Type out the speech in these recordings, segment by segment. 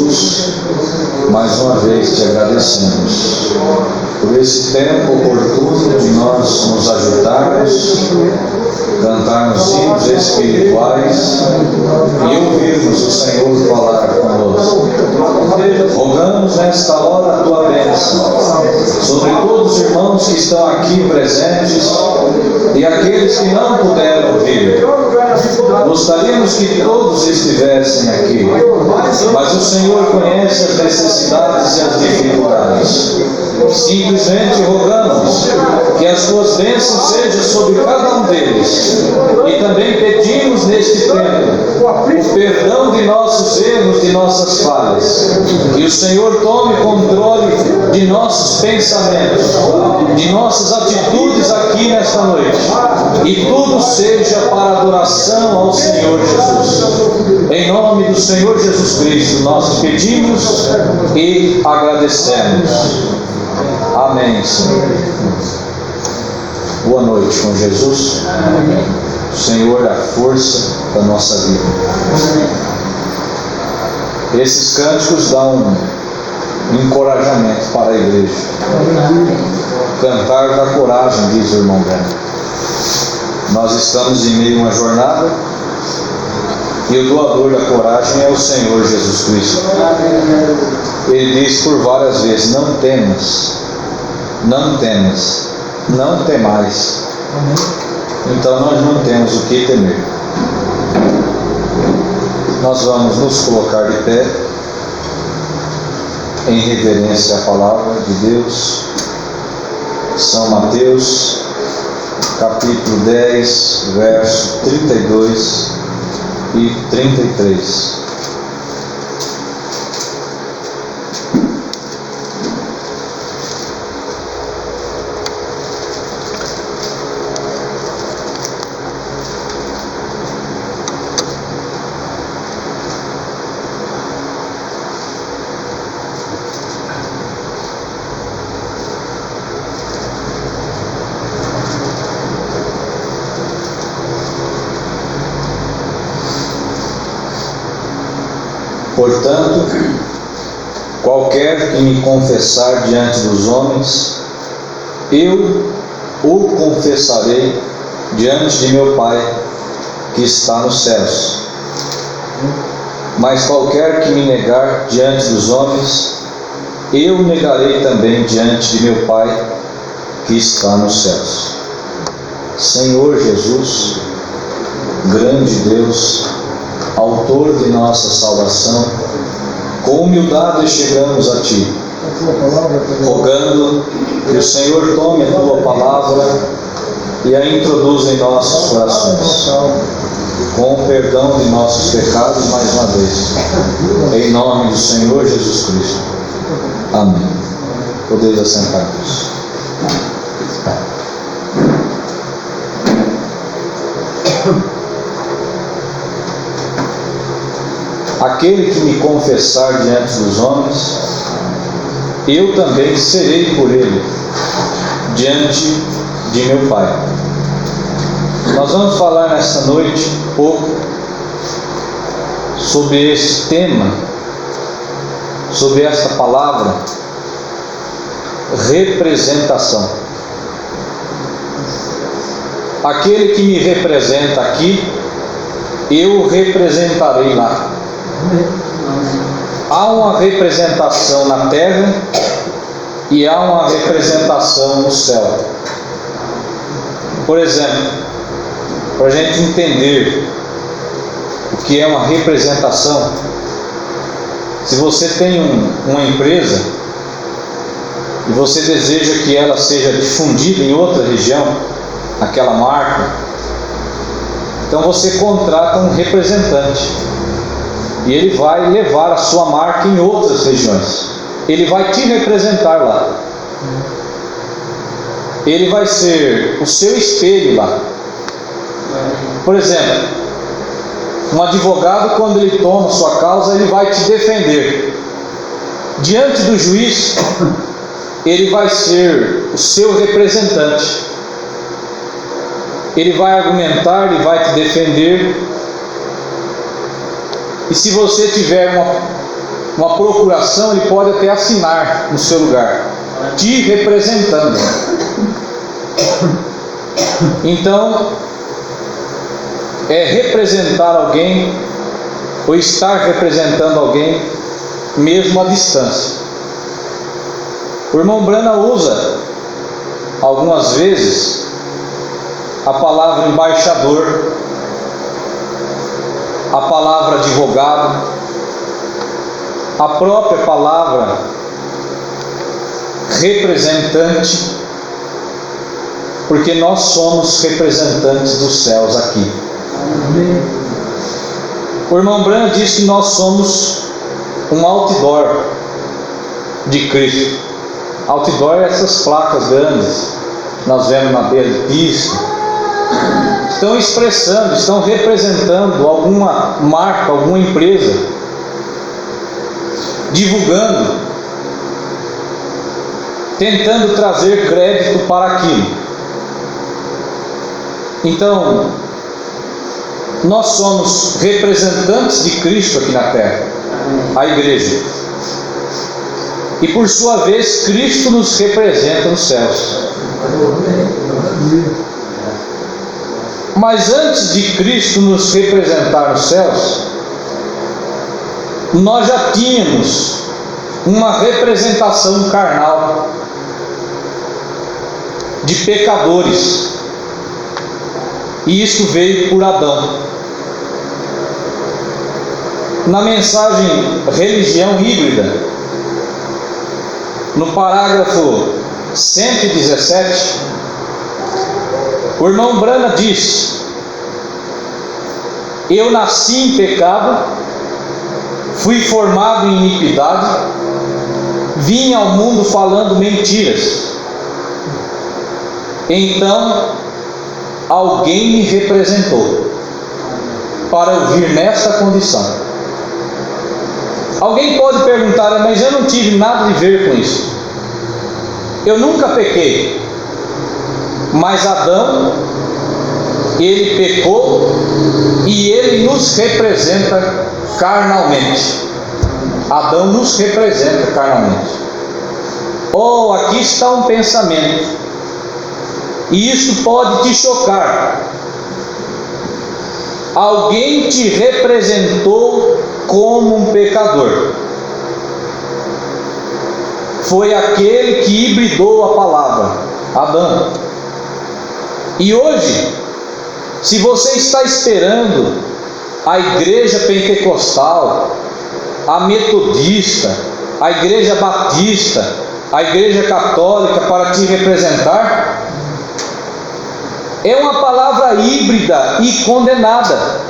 Jesus, mais uma vez te agradecemos por esse tempo oportuno de nós nos ajudarmos, cantarmos hinos espirituais e ouvirmos o Senhor falar conosco. Rogamos nesta hora a tua bênção sobre todos os irmãos que estão aqui presentes e aqueles que não puderam vir. Gostaríamos que todos estivessem aqui, mas o Senhor conhece as necessidades e as dificuldades. Simplesmente rogamos que as tuas bênçãos sejam sobre cada um deles, e também pedimos neste tempo o perdão de nossos erros, de nossas falhas, que o Senhor tome controle de nossos pensamentos, de nossas atitudes aqui nesta noite, e tudo seja para a adoração ao Senhor Jesus. Em nome do Senhor Jesus Cristo nós pedimos e agradecemos. Amém, Senhor. Boa noite com Jesus. O Senhor é a força da nossa vida. Esses cânticos dão um encorajamento para a igreja. Cantar dá coragem, diz o irmão Breno. Nós estamos em meio a uma jornada e o doador da coragem é o Senhor Jesus Cristo. Ele diz por várias vezes: não temas, não temas, não temais. Então nós não temos o que temer. Nós vamos nos colocar de pé em reverência à palavra de Deus. São Mateus capítulo 10, verso 32 e 33. Portanto, qualquer que me confessar diante dos homens, eu o confessarei diante de meu Pai que está nos céus. Mas qualquer que me negar diante dos homens, eu negarei também diante de meu Pai que está nos céus. Senhor Jesus, grande Deus, Autor de nossa salvação, com humildade chegamos a Ti, rogando que o Senhor tome a Tua palavra e a introduza em nossos corações, com o perdão de nossos pecados mais uma vez, em nome do Senhor Jesus Cristo. Amém. Podeis assentar-vos. Aquele que me confessar diante dos homens, eu também serei por ele diante de meu Pai. Nós vamos falar nesta noite um pouco sobre esse tema, sobre esta palavra, representação. Aquele que me representa aqui, eu o representarei lá. Há uma representação na terra e há uma representação no céu. Por exemplo, para a gente entender o que é uma representação, se você tem uma empresa e você deseja que ela seja difundida em outra região, aquela marca, então você contrata um representante. E ele vai levar a sua marca em outras regiões. Ele vai te representar lá. Ele vai ser o seu espelho lá. Por exemplo, um advogado, quando ele toma sua causa, ele vai te defender. Diante do juiz, ele vai ser o seu representante. Ele vai argumentar, ele vai te defender. E se você tiver uma procuração, ele pode até assinar no seu lugar, te representando. Então, é representar alguém, ou estar representando alguém, mesmo à distância. O irmão Brana usa, algumas vezes, a palavra embaixador, a palavra advogado, a própria palavra representante, porque nós somos representantes dos céus aqui. Amém. O irmão Brana diz que nós somos um outdoor de Cristo. Outdoor é essas placas grandes que nós vemos na beira de pista. Estão expressando, estão representando alguma marca, alguma empresa, divulgando, tentando trazer crédito para aquilo. Então, nós somos representantes de Cristo aqui na terra, a igreja. E por sua vez, Cristo nos representa nos céus. Mas antes de Cristo nos representar nos céus, nós já tínhamos uma representação carnal de pecadores. E isso veio por Adão. Na mensagem Religião Híbrida, no parágrafo 117, o irmão Brana diz: eu nasci em pecado, fui formado em iniquidade, vim ao mundo falando mentiras. Então alguém me representou para eu vir nessa condição. Alguém pode perguntar: mas eu não tive nada de ver com isso, eu nunca pequei. Mas Adão, ele pecou e ele nos representa carnalmente. Adão nos representa carnalmente. Oh, aqui está um pensamento, e isso pode te chocar. Alguém te representou como um pecador. Foi aquele que hibridou a palavra, Adão. E hoje, se você está esperando a igreja pentecostal, a metodista, a igreja batista, a igreja católica para te representar, é uma palavra híbrida e condenada,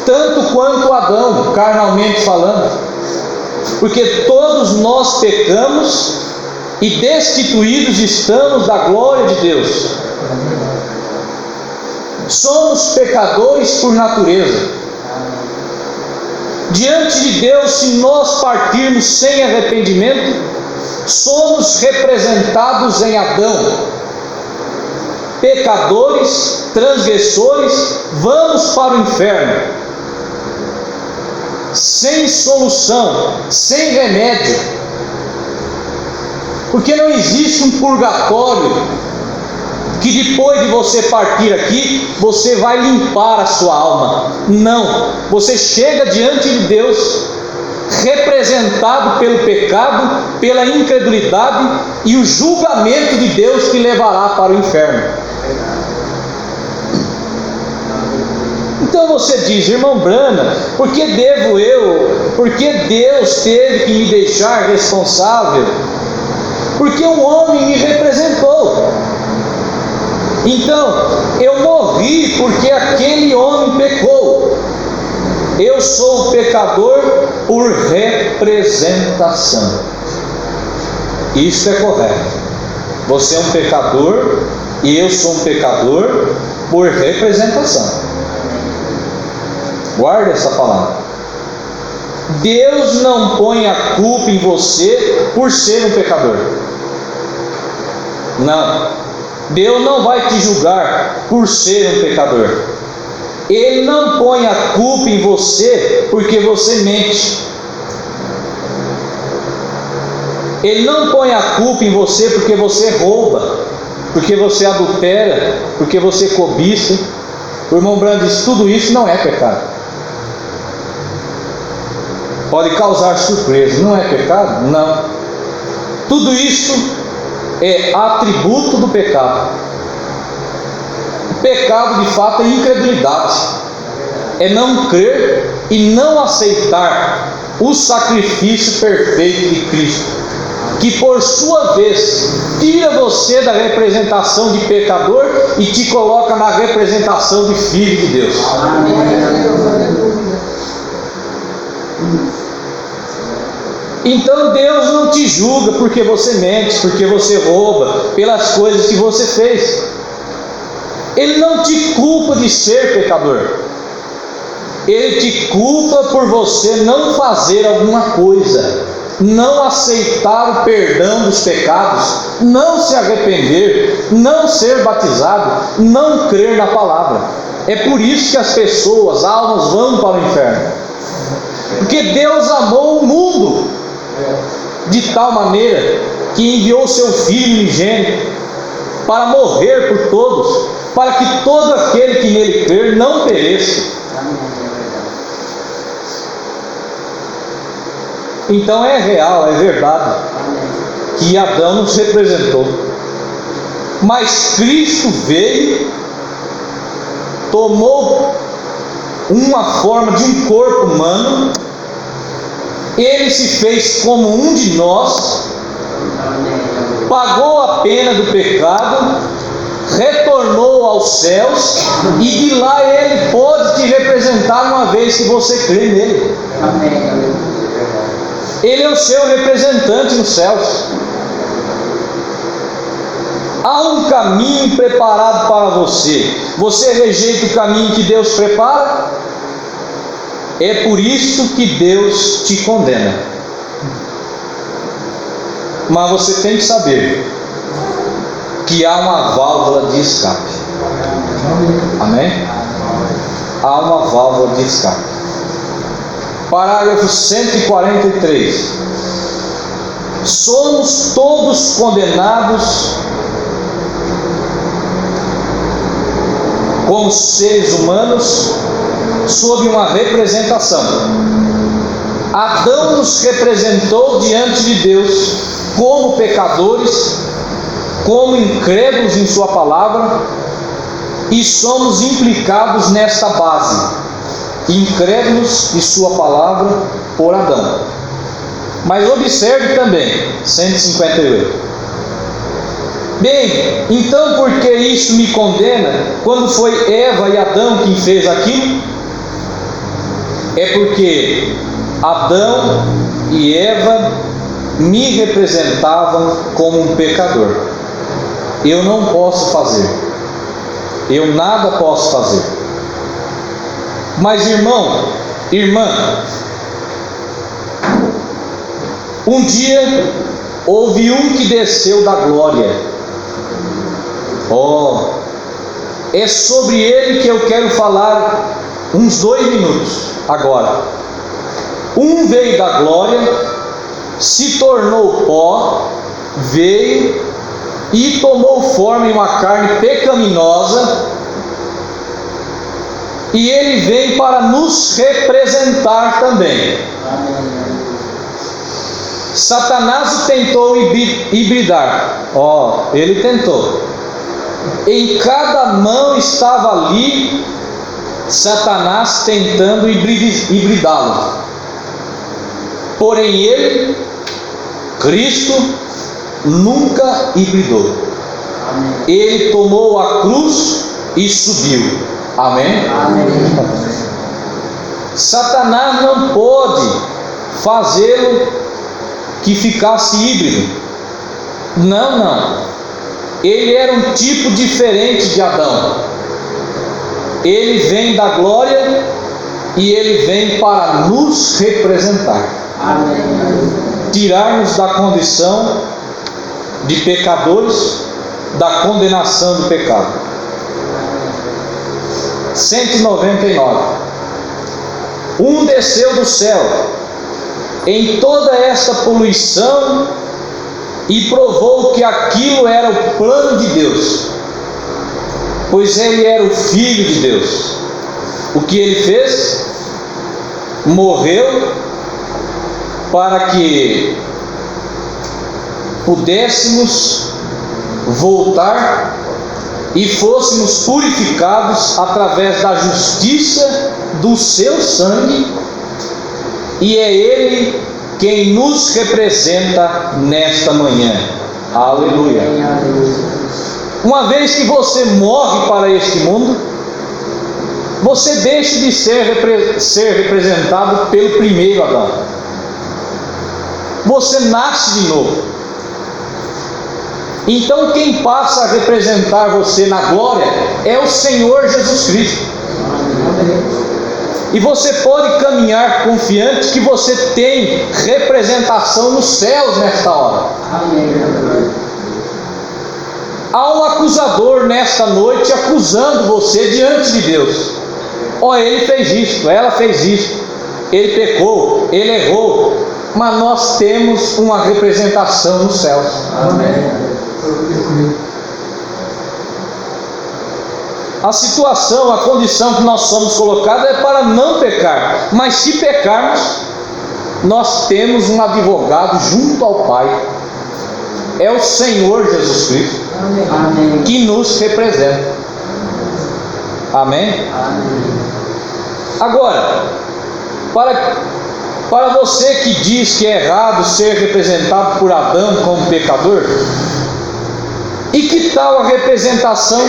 tanto quanto Adão, carnalmente falando, porque todos nós pecamos e destituídos estamos da glória de Deus. Somos pecadores por natureza. Diante de Deus, se nós partirmos sem arrependimento, somos representados em Adão. Pecadores, transgressores, vamos para o inferno, sem solução, sem remédio. Porque não existe um purgatório que depois de você partir aqui, você vai limpar a sua alma. Não, você chega diante de Deus representado pelo pecado, pela incredulidade, e o julgamento de Deus te levará para o inferno. Então você diz: irmão Brana, por que devo eu? Por que Deus teve que me deixar responsável? Porque um homem me representou. Então, eu morri porque aquele homem pecou. Eu sou pecador por representação. Isso é correto. Você é um pecador e eu sou um pecador por representação. Guarde essa palavra. Deus não põe a culpa em você por ser um pecador. Não. Deus não vai te julgar por ser um pecador. Ele não põe a culpa em você porque você mente. Ele não põe a culpa em você porque você rouba, porque você adultera, porque você cobiça. O irmão Brando diz: tudo isso não é pecado. Pode causar surpresa, não é pecado? Não. Tudo isso é atributo do pecado. O pecado de fato é incredulidade, é não crer e não aceitar o sacrifício perfeito de Cristo, que por sua vez tira você da representação de pecador e te coloca na representação de filho de Deus. Então Deus não te julga porque você mente, porque você rouba, pelas coisas que você fez. Ele não te culpa de ser pecador. Ele te culpa por você não fazer alguma coisa, não aceitar o perdão dos pecados, não se arrepender, não ser batizado, não crer na palavra. É por isso que as pessoas, almas, vão para o inferno. Porque Deus amou o mundo de tal maneira que enviou seu Filho unigênito para morrer por todos, para que todo aquele que nele crer não pereça. Então é real, é verdade que Adão nos representou, mas Cristo veio, tomou uma forma de um corpo humano, ele se fez como um de nós, pagou a pena do pecado, retornou aos céus, e de lá ele pode te representar uma vez que você crê nele. Ele é o seu representante nos céus. Há um caminho preparado para você. Você rejeita o caminho que Deus prepara? É por isso que Deus te condena. Mas você tem que saber que há uma válvula de escape. Amém? Há uma válvula de escape. Parágrafo 143. Somos todos condenados como seres humanos sob uma representação. Adão nos representou diante de Deus como pecadores, como incrédulos em sua palavra, e somos implicados nesta base, incrédulos em sua palavra por Adão. Mas observe também, 158. Bem, então por que isso me condena, quando foi Eva e Adão quem fez aquilo? É porque Adão e Eva me representavam como um pecador. Eu não posso fazer, eu nada posso fazer. Mas irmão, irmã, um dia houve um que desceu da glória. É sobre ele que eu quero falar uns 2 minutos agora. Um veio da glória, se tornou pó, veio e tomou forma em uma carne pecaminosa, e ele veio para nos representar também. Satanás tentou hibridar. Ele tentou. Em cada mão estava ali Satanás tentando hibridá-lo. Porém ele, Cristo, nunca hibridou. Ele tomou a cruz e subiu. Amém? Satanás não pôde fazê-lo que ficasse híbrido. Não. Ele era um tipo diferente de Adão. Ele vem da glória e ele vem para nos representar. Tirar-nos da condição de pecadores, da condenação do pecado. 199. Um desceu do céu em toda esta poluição e provou que aquilo era o plano de Deus, pois ele era o Filho de Deus. O que ele fez? Morreu para que pudéssemos voltar e fôssemos purificados através da justiça do seu sangue, e é ele quem nos representa nesta manhã. Aleluia. Uma vez que você morre para este mundo, você deixa de ser representado pelo primeiro Adão. Você nasce de novo. Então quem passa a representar você na glória é o Senhor Jesus Cristo. E você pode caminhar confiante que você tem representação nos céus nesta hora. Há um acusador nesta noite acusando você diante de Deus. Ele fez isto, ela fez isto, ele pecou, ele errou. Mas nós temos uma representação nos céus. Amém. A situação, a condição que nós somos colocados é para não pecar. Mas se pecarmos, nós temos um advogado junto ao Pai. É o Senhor Jesus Cristo. Amém. Que nos representa. Amém? Amém. Agora, para você que diz que é errado ser representado por Adão como pecador, e que tal a representação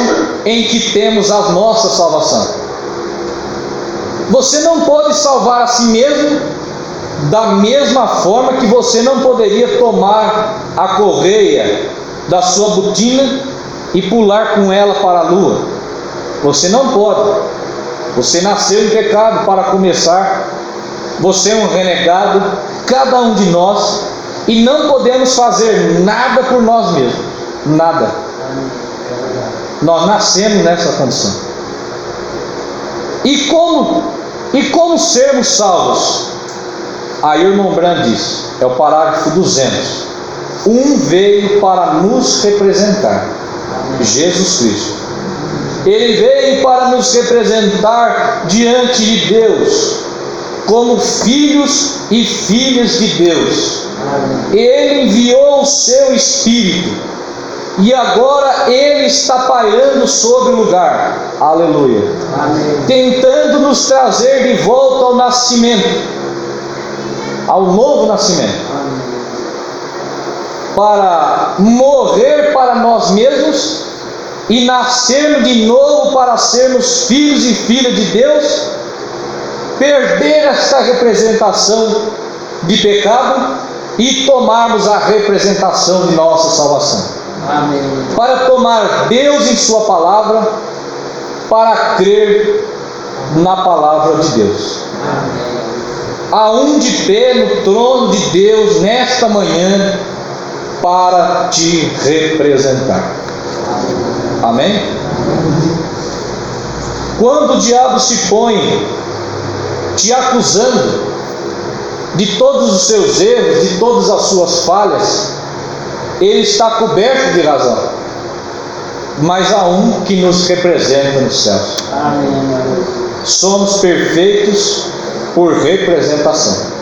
em que temos a nossa salvação? Você não pode salvar a si mesmo da mesma forma que você não poderia tomar a correia da sua botina e pular com ela para a lua. Você não pode. Você nasceu em pecado para começar. Você é um renegado, cada um de nós, e não podemos fazer nada por nós mesmos. Nada. Nós nascemos nessa condição. E como sermos salvos? Aí o irmão Brand diz, é o parágrafo 200. Veio para nos representar, Jesus Cristo. Ele veio para nos representar diante de Deus, como filhos e filhas de Deus. Ele enviou o seu Espírito, e agora Ele está pairando sobre o lugar. Aleluia. Amém. Tentando nos trazer de volta ao nascimento, ao novo nascimento. Amém. Para morrer para nós mesmos e nascermos de novo para sermos filhos e filhas de Deus, perder esta representação de pecado e tomarmos a representação de nossa salvação. Amém. Para tomar Deus em sua palavra, para crer na palavra de Deus. Amém. Há um de pé no trono de Deus nesta manhã para te representar. Amém? Quando o diabo se põe te acusando de todos os seus erros, de todas as suas falhas, ele está coberto de razão. Mas há um que nos representa nos céus. Amém. Somos perfeitos por representação.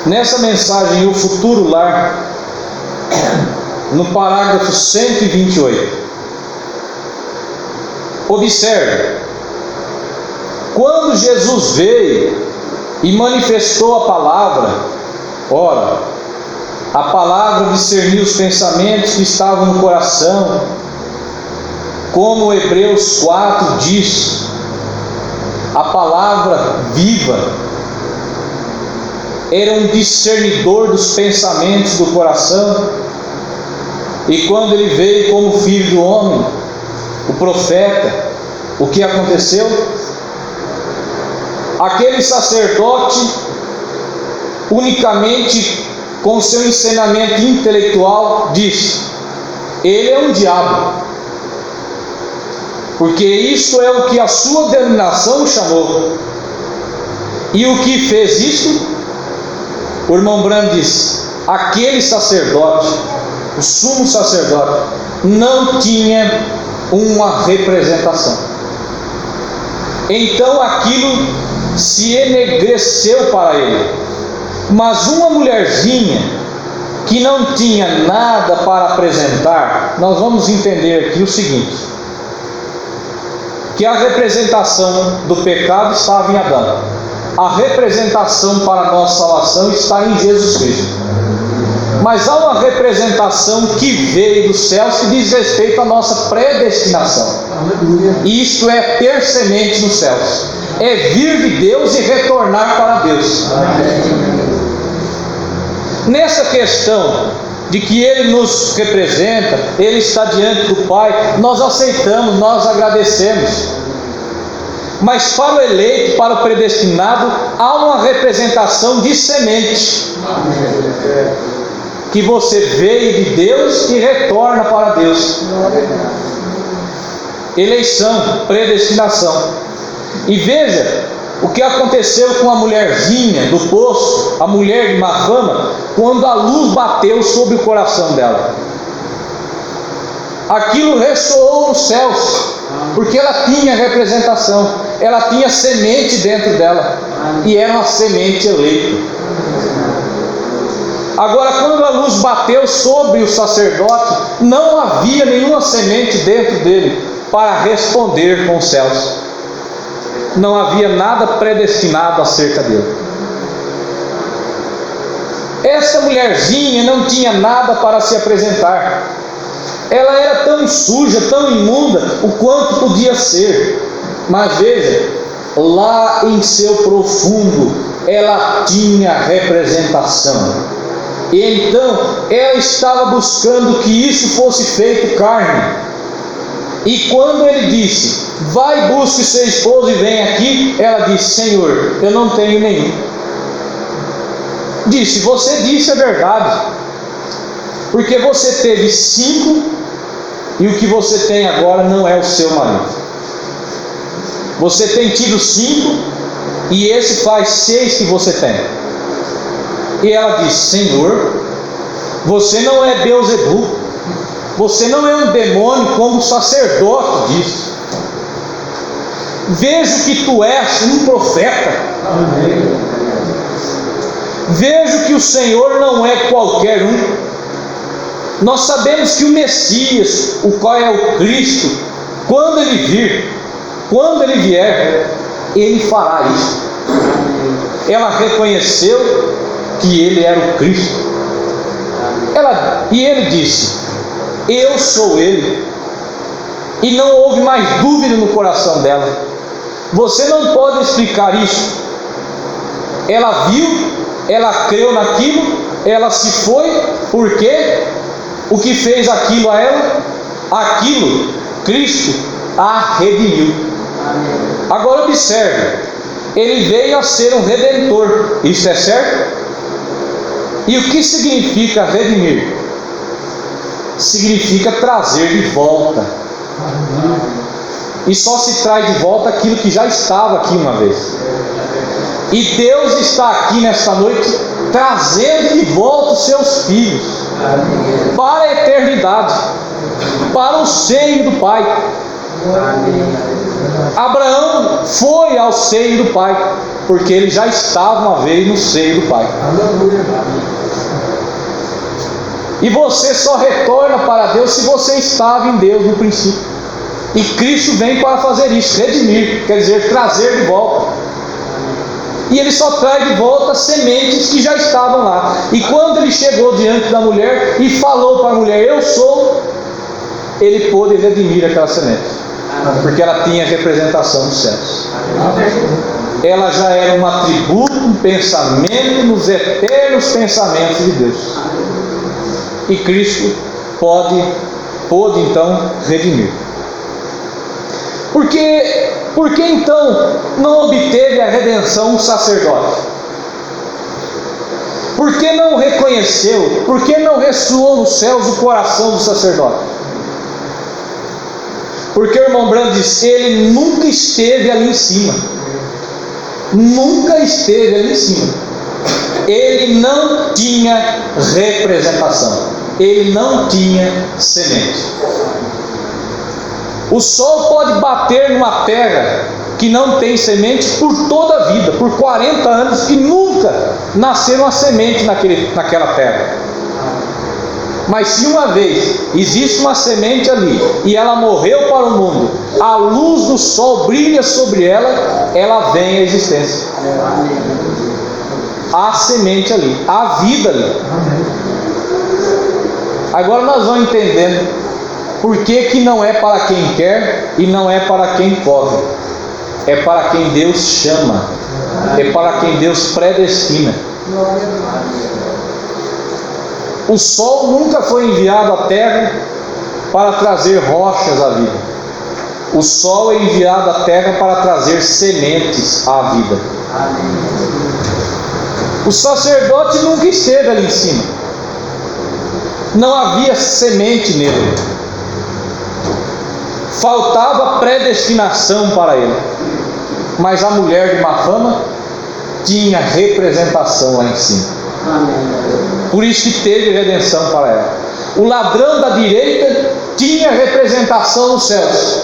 Nessa mensagem, o futuro lar, no parágrafo 128, observe, quando Jesus veio e manifestou a palavra, ora, a palavra discerniu os pensamentos que estavam no coração, como Hebreus 4 diz, a palavra viva era um discernidor dos pensamentos do coração. E quando ele veio como filho do homem, o profeta, o que aconteceu? Aquele sacerdote, unicamente com seu ensinamento intelectual, disse: ele é um diabo. porque isto é o que a sua denominação chamou. E o que fez isso? O irmão Branham diz: aquele sacerdote, o sumo sacerdote, não tinha uma representação. Então aquilo se enegreceu para ele. Mas uma mulherzinha que não tinha nada para apresentar, nós vamos entender aqui o seguinte: que a representação do pecado estava em Adão, a representação para a nossa salvação está em Jesus Cristo. Mas há uma representação que veio dos céus que diz respeito à nossa predestinação. Isto é ter semente nos céus, é vir de Deus e retornar para Deus. Nessa questão de que Ele nos representa, Ele está diante do Pai, nós aceitamos, nós agradecemos. Mas para o eleito, para o predestinado, há uma representação de semente, que você veio de Deus e retorna para Deus. Eleição, predestinação. E veja o que aconteceu com a mulherzinha do poço, a mulher de má fama, quando a luz bateu sobre o coração dela. Aquilo ressoou nos céus, porque ela tinha representação, ela tinha semente dentro dela, e era uma semente eleita. Agora, quando a luz bateu sobre o sacerdote, não havia nenhuma semente dentro dele para responder com os céus. Não havia nada predestinado acerca dele. Essa mulherzinha não tinha nada para se apresentar. Ela era tão suja, tão imunda, o quanto podia ser. Mas veja, lá em seu profundo, ela tinha representação. Então, ela estava buscando que isso fosse feito carne. E quando ele disse: vai, busque seu esposo e vem aqui, ela disse: Senhor, eu não tenho nenhum. Disse: você disse a verdade, porque você teve 5 e o que você tem agora não é o seu marido. Você tem tido 5 e esse faz 6 que você tem. E ela disse: Senhor, você não é Beelzebul, você não é um demônio como o sacerdote disse. Vejo que tu és um profeta. Amém. Vejo que o Senhor não é qualquer um. Nós sabemos que o Messias, o qual é o Cristo, quando ele vier, ele fará isso. Ela reconheceu que ele era o Cristo. E ele disse: eu sou ele. E não houve mais dúvida no coração dela. Você não pode explicar isso. Ela viu, ela creu naquilo, ela se foi, porque o que fez aquilo a ela? Aquilo, Cristo a redimiu. Agora observe, ele veio a ser um redentor, isso é certo? E o que significa redimir? Significa trazer de volta. E só se traz de volta aquilo que já estava aqui uma vez. E Deus está aqui nesta noite trazendo de volta os seus filhos para a eternidade, para o seio do Pai. Abraão foi ao seio do Pai, porque ele já estava uma vez no seio do Pai. E você só retorna para Deus se você estava em Deus no princípio. E Cristo vem para fazer isso, redimir, quer dizer, trazer de volta. E ele só traz de volta sementes que já estavam lá. E quando ele chegou diante da mulher e falou para a mulher: eu sou, ele pôde redimir aquela semente, porque ela tinha representação nos céus. Ela já era um atributo, um pensamento nos eternos pensamentos de Deus. E Cristo pôde então redimir. Por que então não obteve a redenção o sacerdote? Por que não reconheceu? Por que não ressoou nos céus o coração do sacerdote? Porque o irmão Branham diz: ele nunca esteve ali em cima. Nunca esteve ali em cima. Ele não tinha representação. Ele não tinha semente. O sol pode bater numa terra que não tem semente por toda a vida, por 40 anos, e nunca nascer uma semente naquela terra. Mas se uma vez existe uma semente ali e ela morreu para o mundo, a luz do sol brilha sobre ela, ela vem à existência. Há semente ali, há vida ali. Agora nós vamos entendendo por que não é para quem quer e não é para quem corre. É para quem Deus chama, é para quem Deus predestina. O sol nunca foi enviado à terra para trazer rochas à vida. O sol é enviado à terra para trazer sementes à vida. O sacerdote nunca esteve ali em cima. Não havia semente nele. Faltava predestinação para ele. Mas a mulher de má fama tinha representação lá em cima. Por isso que teve redenção para ela. O ladrão da direita tinha representação nos céus.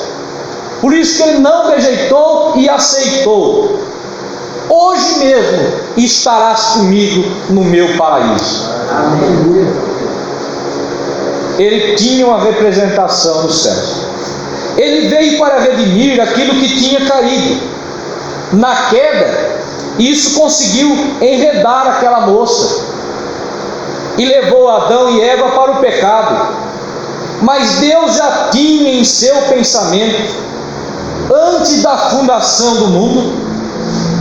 Por isso que ele não rejeitou e aceitou. Hoje mesmo estarás comigo no meu paraíso. Ele tinha uma representação nos céus. Ele veio para redimir aquilo que tinha caído. Na queda, isso conseguiu enredar aquela moça e levou Adão e Eva para o pecado. Mas Deus já tinha em seu pensamento, antes da fundação do mundo,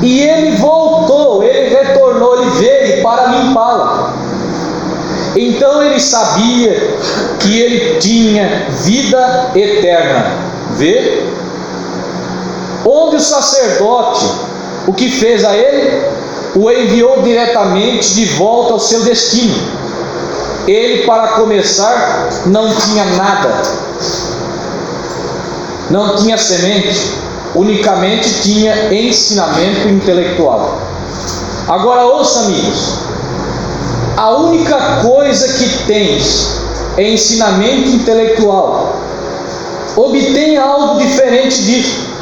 e ele voltou, ele retornou, ele veio para limpá-la. Então ele sabia que ele tinha vida eterna. Vê? Onde o sacerdote, o que fez a ele? O enviou diretamente de volta ao seu destino. Ele, para começar, não tinha nada. Não tinha semente, unicamente tinha ensinamento intelectual. Agora ouça, amigos, a única coisa que tens é ensinamento intelectual. Obtenha algo diferente disso,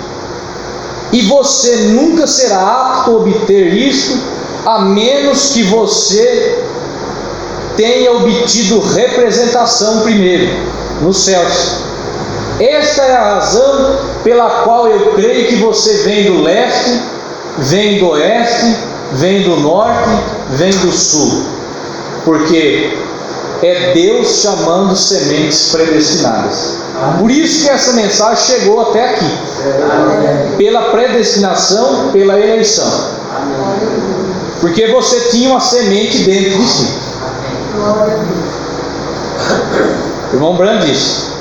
e você nunca será apto a obter isso, a menos que você tenha obtido representação primeiro nos céus. Esta é a razão pela qual eu creio que você vem do leste, vem do oeste, vem do norte, vem do sul, porque é Deus chamando sementes predestinadas. Por isso que essa mensagem chegou até aqui, pela predestinação, pela eleição, porque você tinha uma semente dentro de si. O irmão Branham disse: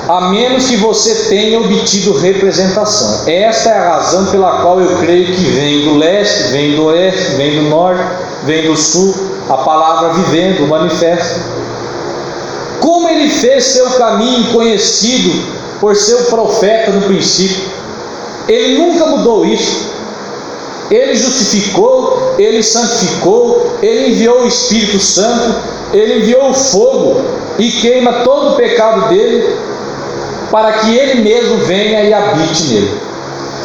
a menos que você tenha obtido representação. Esta é a razão pela qual eu creio que vem do leste, vem do oeste, vem do norte, vem do sul, a palavra vivendo, o manifesto. Como ele fez seu caminho conhecido por seu profeta no princípio, ele nunca mudou isso. Ele justificou, ele santificou, ele enviou o Espírito Santo, ele enviou o fogo e queima todo o pecado dele, para que ele mesmo venha e habite nele.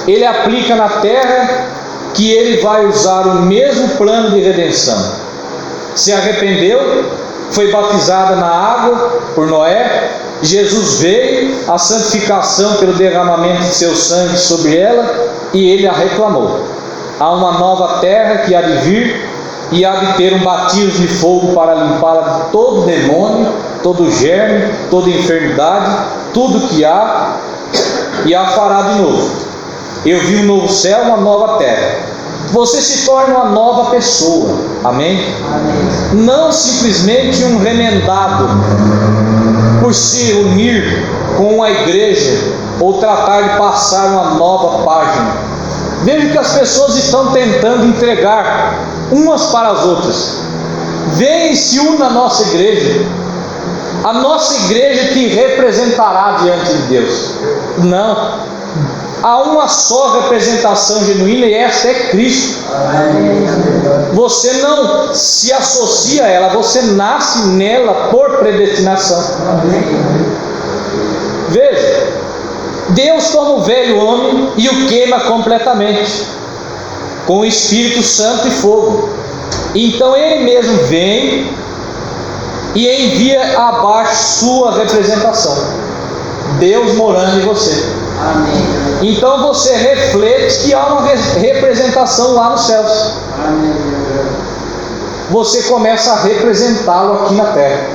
Ele aplica na terra que ele vai usar o mesmo plano de redenção. Se arrependeu, foi batizada na água por Noé, Jesus veio, a santificação pelo derramamento de seu sangue sobre ela, e ele a reclamou. Há uma nova terra que há de vir, e há de ter um batismo de fogo para limpá-la de todo demônio, todo germe, toda enfermidade, tudo que há, e a fará de novo. Eu vi um novo céu, uma nova terra. Você se torna uma nova pessoa. Amém? Amém. Não simplesmente um remendado por se unir com a igreja ou tratar de passar uma nova página. Veja que as pessoas estão tentando entregar umas para as outras. Vem e se une à nossa igreja. a nossa igreja te representará diante de Deus. Não. Há uma só representação genuína e essa é Cristo. Você não se associa a ela, você nasce nela por predestinação. Veja, Deus toma o velho homem e o queima completamente com o Espírito Santo e fogo. Então Ele mesmo vem e envia abaixo sua representação, Deus morando em você. Amém. Então você reflete que há uma representação lá nos céus. Amém. Você começa a representá-lo aqui na terra.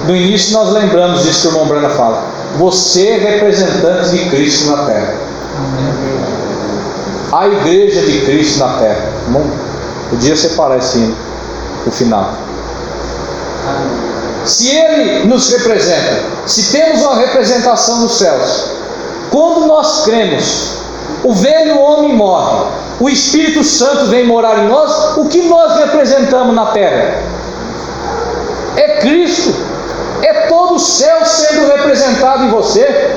No início nós lembramos disso que o irmão Brana fala. Você é representante de Cristo na terra. Amém. A igreja de Cristo na terra. Não podia separar esse hino no final. Amém. Se Ele nos representa, se temos uma representação nos céus, quando nós cremos, o velho homem morre, o Espírito Santo vem morar em nós, o que nós representamos na terra? É Cristo, é todo o céu sendo representado em você.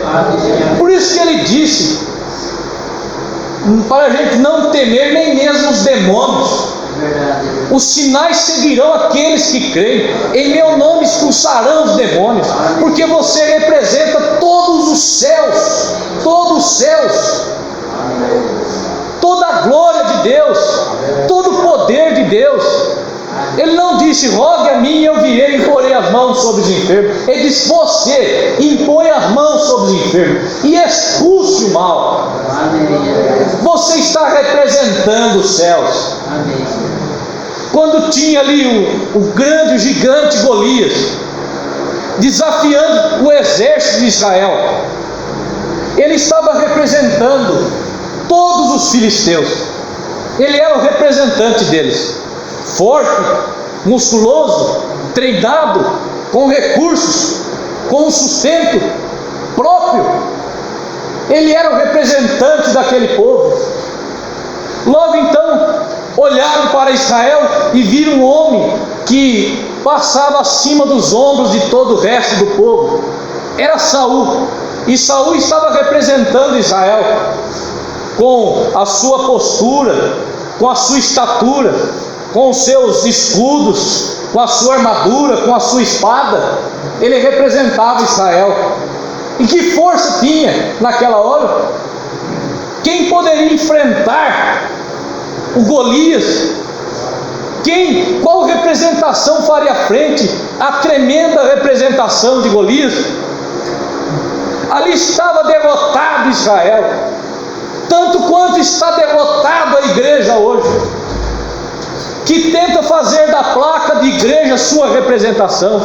Por isso que Ele disse, para a gente não temer nem mesmo os demônios. Os sinais seguirão aqueles que creem. Em meu nome expulsarão os demônios. Porque você representa todos os céus. Todos os céus. Toda a glória de Deus. Todo o poder de Deus. Ele não disse, rogue a mim e eu virei e imporei as mãos sobre os enfermos. Ele disse, você impõe as mãos sobre os enfermos e expulse o mal. Você está representando os céus. Quando tinha ali o gigante Golias desafiando o exército de Israel, ele estava representando todos os filisteus. Ele era o representante deles, forte, musculoso, treinado, com recursos, com sustento próprio. Ele era o representante daquele povo. Logo então olharam para Israel e viram um homem que passava acima dos ombros de todo o resto do povo. Era Saul. E Saul estava representando Israel com a sua postura, com a sua estatura, com os seus escudos, com a sua armadura, com a sua espada. Ele representava Israel. E que força tinha naquela hora? Quem poderia enfrentar o Golias? Qual representação faria frente à tremenda representação de Golias? Ali estava derrotado Israel, tanto quanto está derrotado a igreja hoje, que tenta fazer da placa de igreja sua representação.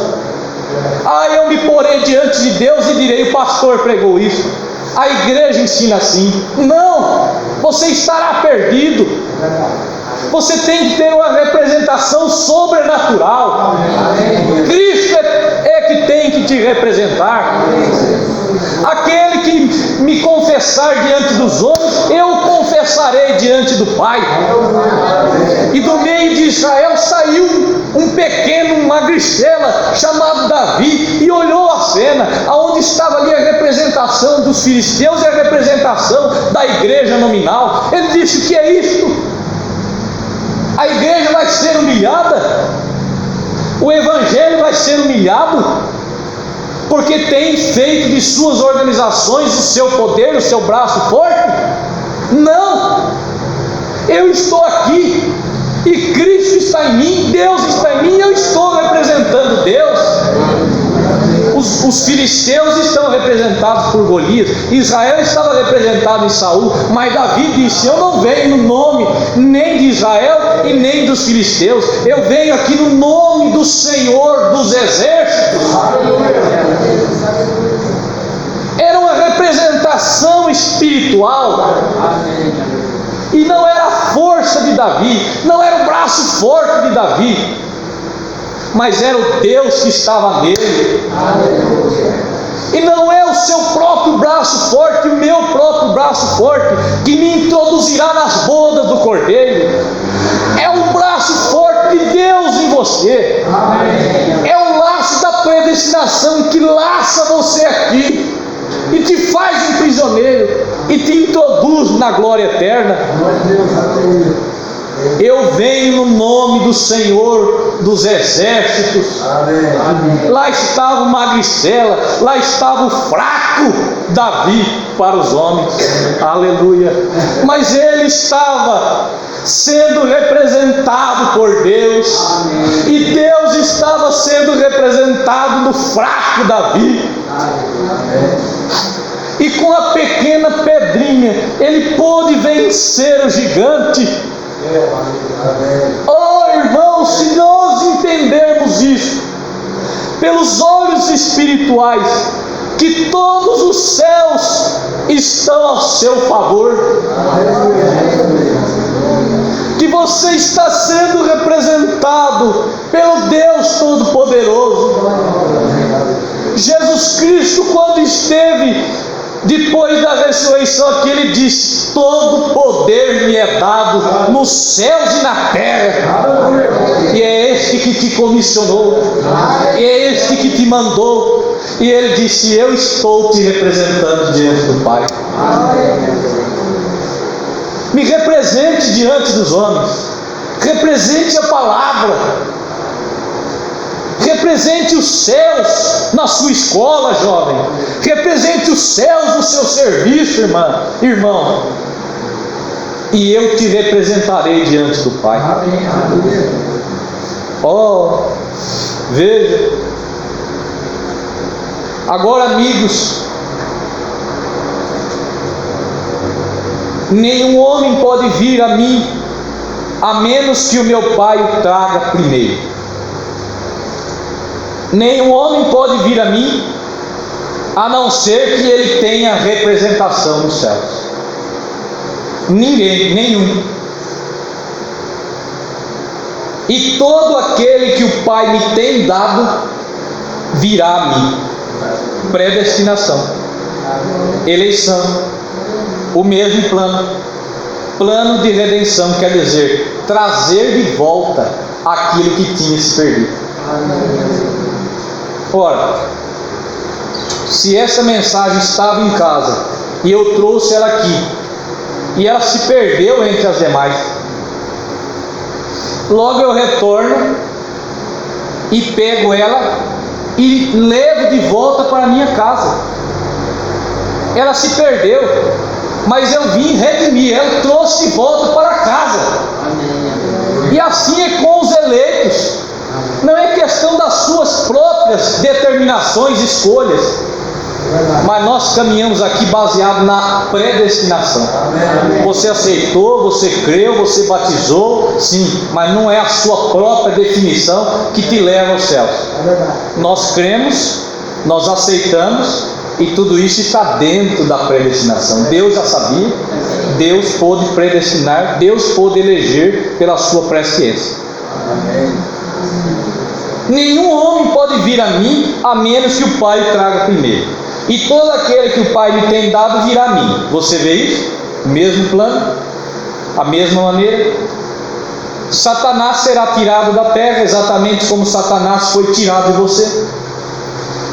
Eu me porei diante de Deus e direi, o pastor pregou isso, a igreja ensina assim. Não, você estará perdido. Você tem que ter uma representação sobrenatural. Cristo é que tem que te representar. Aquele que me confessar diante dos homens, eu confessarei diante do Pai. E do meio de Israel saiu um pequeno magricela chamado Davi e olhou a cena, aonde estava ali a representação dos filisteus e a representação da igreja nominal. Ele disse, o que é isto? A igreja vai ser humilhada? O evangelho vai ser humilhado? Porque tem feito de suas organizações o seu poder, o seu braço forte? Não! Eu estou aqui e Cristo está em mim, Deus está em mim, eu estou representando Deus. Os filisteus estão representados por Golias, Israel estava representado em Saul, mas Davi disse, eu não venho no nome nem de Israel e nem dos filisteus, eu venho aqui no nome do Senhor dos exércitos. Era uma representação espiritual. E não era a força de Davi, não era o braço forte de Davi, mas era o Deus que estava nele. E não é o seu próprio braço forte, o meu próprio braço forte, que me introduzirá nas bodas do Cordeiro. É o braço forte de Deus em você. É o laço da condenação que laça você aqui e te faz um prisioneiro e te introduz na glória eterna. Eu venho no nome do Senhor dos Exércitos. Lá estava o magricela, lá estava o fraco Davi para os homens. Aleluia. Mas ele estava sendo representado por Deus, e Deus estava sendo representado no fraco Davi. E com a pequena pedrinha ele pôde vencer o gigante. Oh, irmãos, se nós entendermos isso pelos olhos espirituais, que todos os céus estão ao seu favor, que você está sendo representado pelo Deus Todo-Poderoso. Jesus Cristo, quando esteve depois da ressurreição aqui, ele disse: todo poder me é dado nos céus e na terra. E é este que te comissionou, e é este que te mandou. E ele disse: eu estou te representando diante do Pai. Me represente diante dos homens, represente a palavra, represente os céus na sua escola, jovem, represente os céus no seu serviço, irmão, e eu te representarei diante do Pai. Oh, veja, agora, amigos, nenhum homem pode vir a mim a menos que o meu Pai o traga primeiro. Nenhum homem pode vir a mim a não ser que ele tenha representação nos céus. Ninguém, nenhum. E todo aquele que o Pai me tem dado virá a mim. Predestinação, eleição, o mesmo plano de redenção, quer dizer, trazer de volta aquilo que tinha se perdido. Ora, se essa mensagem estava em casa e eu trouxe ela aqui e ela se perdeu entre as demais, logo eu retorno e pego ela e levo de volta para a minha casa. Ela se perdeu, mas eu vim redimir, eu trouxe de volta para casa. E assim é com os eleitos. Não é questão das suas próprias determinações, escolhas, mas nós caminhamos aqui baseado na predestinação. Você aceitou, você creu, você batizou, sim, mas não é a sua própria definição que te leva aos céus. Nós cremos, nós aceitamos, e tudo isso está dentro da predestinação. Deus já sabia, Deus pôde predestinar, Deus pôde eleger pela sua presciência. Nenhum homem pode vir a mim a menos que o Pai o traga primeiro. E todo aquele que o Pai lhe tem dado virá a mim. Você vê isso? O mesmo plano, a mesma maneira. Satanás será tirado da terra, exatamente como Satanás foi tirado de você.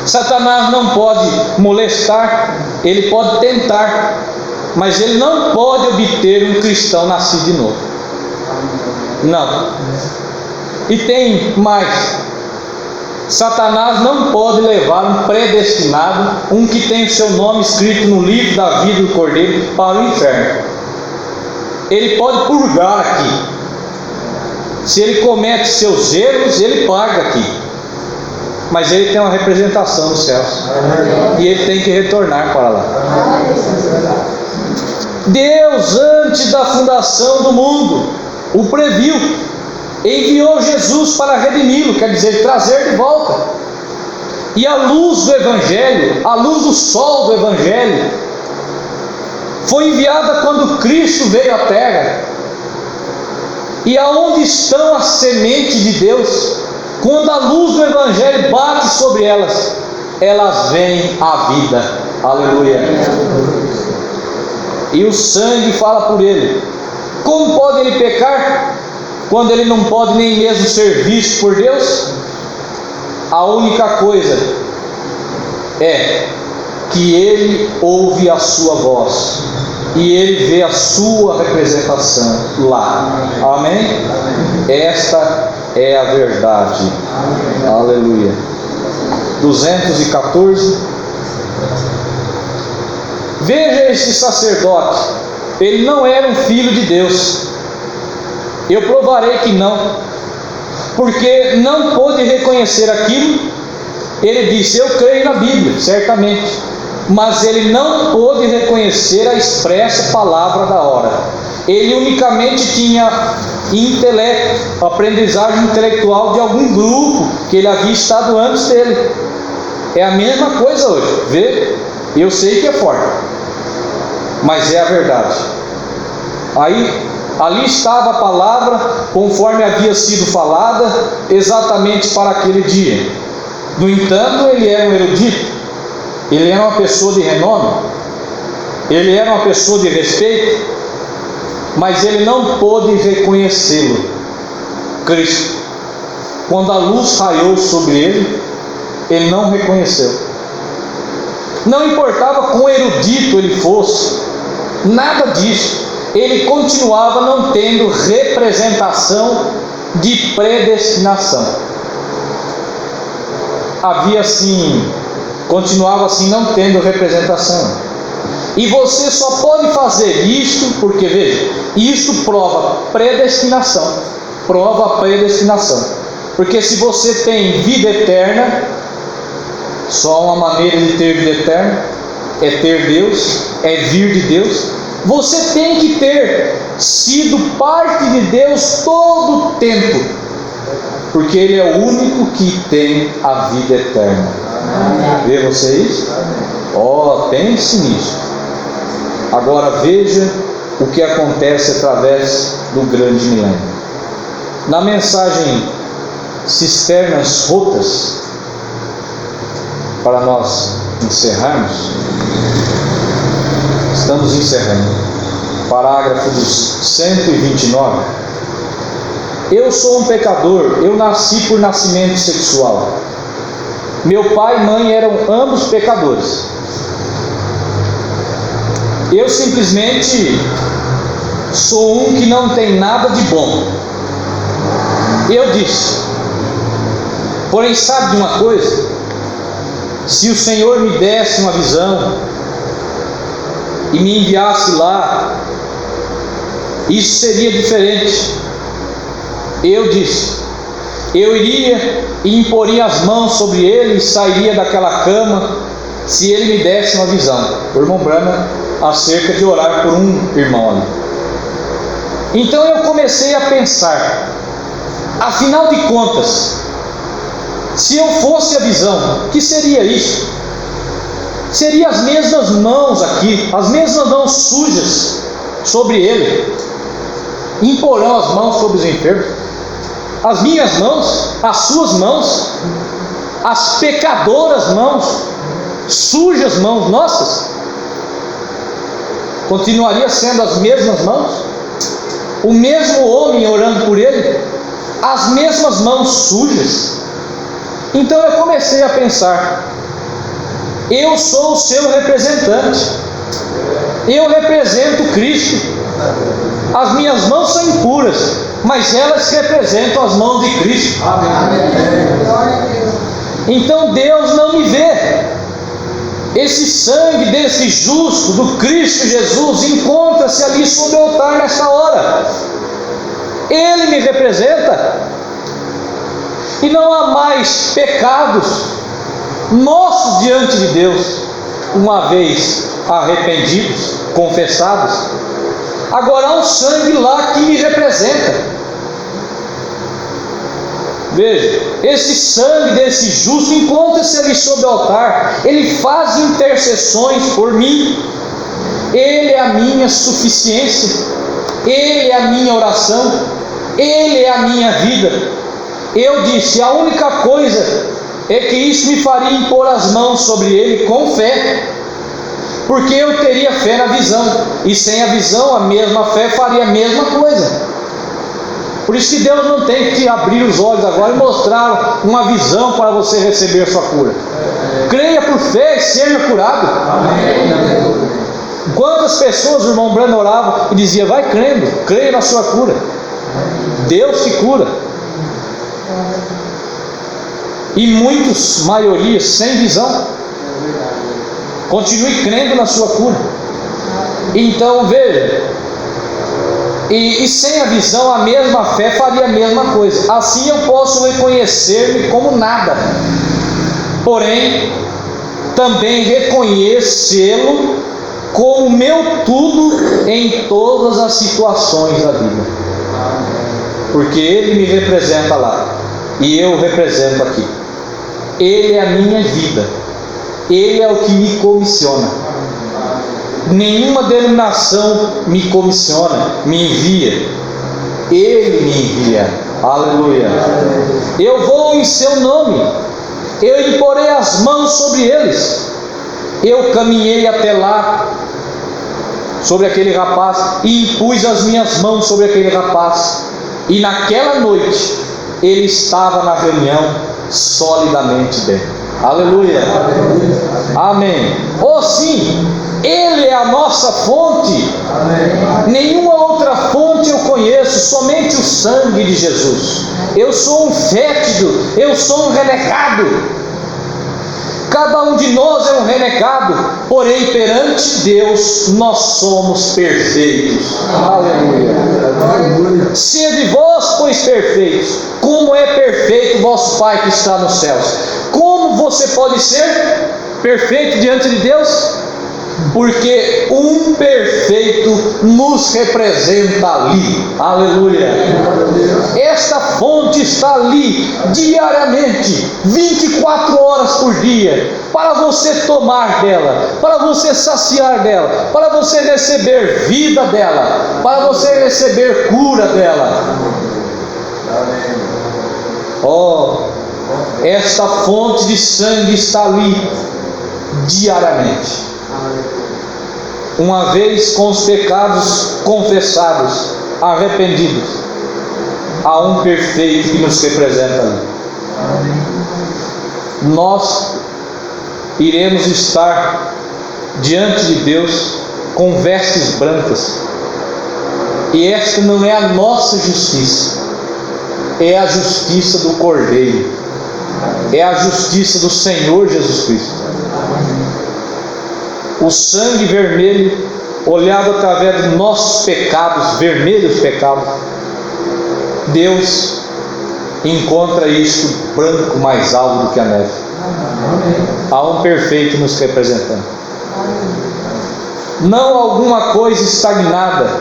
Satanás não pode molestar, ele pode tentar, mas ele não pode obter um cristão nascido de novo. Não. E tem mais: Satanás não pode levar um predestinado, um que tem o seu nome escrito no livro da vida do Cordeiro, para o inferno. Ele pode purgar aqui. Se ele comete seus erros, ele paga aqui. Mas ele tem uma representação nos céus, e ele tem que retornar para lá. Deus, antes da fundação do mundo, o previu, enviou Jesus para redimi-lo, quer dizer, trazer de volta. E a luz do Evangelho, a luz do sol do Evangelho, foi enviada quando Cristo veio à terra. E aonde estão as sementes de Deus? Quando a luz do Evangelho bate sobre elas, elas veem a vida. Aleluia. E o sangue fala por ele. Como pode ele pecar quando ele não pode nem mesmo ser visto por Deus? A única coisa é que ele ouve a sua voz e ele vê a sua representação lá. Amém? Esta é a verdade. Aleluia. 214. Veja este sacerdote, ele não era um filho de Deus. Eu provarei que não, porque não pôde reconhecer aquilo. Ele disse: eu creio na Bíblia, certamente, mas ele não pôde reconhecer a expressa palavra da hora. Ele unicamente tinha intelecto, aprendizagem intelectual de algum grupo que ele havia estado antes dele. É a mesma coisa hoje, vê? Eu sei que é forte, mas é a verdade. Ali estava a palavra conforme havia sido falada, exatamente para aquele dia. No entanto, ele era um erudito, ele era uma pessoa de renome, ele era uma pessoa de respeito, mas ele não pôde reconhecê-lo, Cristo. Quando a luz raiou sobre ele, ele não reconheceu. Não importava quão erudito ele fosse, nada disso. Ele continuava não tendo representação de predestinação. Continuava assim não tendo representação. E você só pode fazer isto porque, veja, isto prova predestinação. Prova a predestinação. Porque se você tem vida eterna, só uma maneira de ter vida eterna é ter Deus, é vir de Deus. Você tem que ter sido parte de Deus todo o tempo, porque Ele é o único que tem a vida eterna. Vê você isso? Pense nisso. Agora veja o que acontece através do grande milênio. Na mensagem Cisternas Rotas, para nós encerrarmos, estamos encerrando, parágrafo 129. Eu sou um pecador, eu nasci por nascimento sexual. Meu pai e mãe eram ambos pecadores. Eu simplesmente sou um que não tem nada de bom. Eu disse, porém sabe de uma coisa? Se o Senhor me desse uma visão e me enviasse lá, isso seria diferente. Eu disse, eu iria e imporia as mãos sobre ele e sairia daquela cama, se ele me desse uma visão. O irmão Branham, acerca de orar por um irmão ali. Então eu comecei a pensar, afinal de contas, se eu fosse a visão, que seria isso? Seria as mesmas mãos aqui, as mesmas mãos sujas sobre ele, imporão as mãos sobre os enfermos, as minhas mãos, as suas mãos, as pecadoras mãos, sujas mãos nossas, continuaria sendo as mesmas mãos, o mesmo homem orando por ele, as mesmas mãos sujas. Então eu comecei a pensar, eu sou o seu representante, eu represento Cristo, as minhas mãos são impuras, mas elas representam as mãos de Cristo. Então Deus não me vê. Esse sangue desse justo, do Cristo Jesus, encontra-se ali sobre o altar nessa hora. Ele me representa. E não há mais pecados nossos diante de Deus, uma vez arrependidos, confessados. Agora há um sangue lá que me representa. Veja, esse sangue desse justo encontra-se ali sobre o altar. Ele faz intercessões por mim. Ele é a minha suficiência. Ele é a minha oração. Ele é a minha vida. Eu disse, a única coisa é que isso me faria impor as mãos sobre ele com fé, porque eu teria fé na visão, e sem a visão a mesma fé faria a mesma coisa. Por isso que Deus não tem que te abrir os olhos agora e mostrar uma visão para você receber sua cura. Creia por fé e seja curado. Quantas pessoas o irmão Branham orava e dizia: vai crendo, creia na sua cura. Deus te cura. E muitos, maioria, sem visão. Continue crendo na sua cura. Então veja, e sem a visão, a mesma fé faria a mesma coisa. Assim eu posso reconhecer-me como nada, porém também reconhecê-lo como meu tudo em todas as situações da vida, porque Ele me representa lá e eu o represento aqui. Ele é a minha vida, Ele é o que me comissiona. Nenhuma denominação me comissiona, me envia. Ele me envia. Aleluia. Eu vou em seu nome, eu imporei as mãos sobre eles. Eu caminhei até lá, sobre aquele rapaz, e impus as minhas mãos sobre aquele rapaz, e naquela noite ele estava na reunião solidamente dentro. Aleluia. Amém. Oh sim, Ele é a nossa fonte. Nenhuma outra fonte eu conheço, somente o sangue de Jesus. Eu sou um fétido, eu sou um renegado. Cada um de nós é um renegado, porém perante Deus nós somos perfeitos. Aleluia. Sede vós, pois, perfeitos, como é perfeito vosso Pai que está nos céus. Como você pode ser perfeito diante de Deus? Porque um perfeito nos representa ali. Aleluia. Esta fonte está ali diariamente, 24 horas por dia, para você tomar dela, para você saciar dela, para você receber vida dela, para você receber cura dela. Oh, esta fonte de sangue está ali diariamente. Uma vez com os pecados confessados, arrependidos, há um perfeito que nos representa ali. Nós iremos estar diante de Deus com vestes brancas, e esta não é a nossa justiça, é a justiça do Cordeiro, é a justiça do Senhor Jesus Cristo. O sangue vermelho, olhado através dos nossos pecados, vermelhos pecados, Deus encontra isto branco mais alto do que a neve. Há um perfeito nos representando. Não alguma coisa estagnada,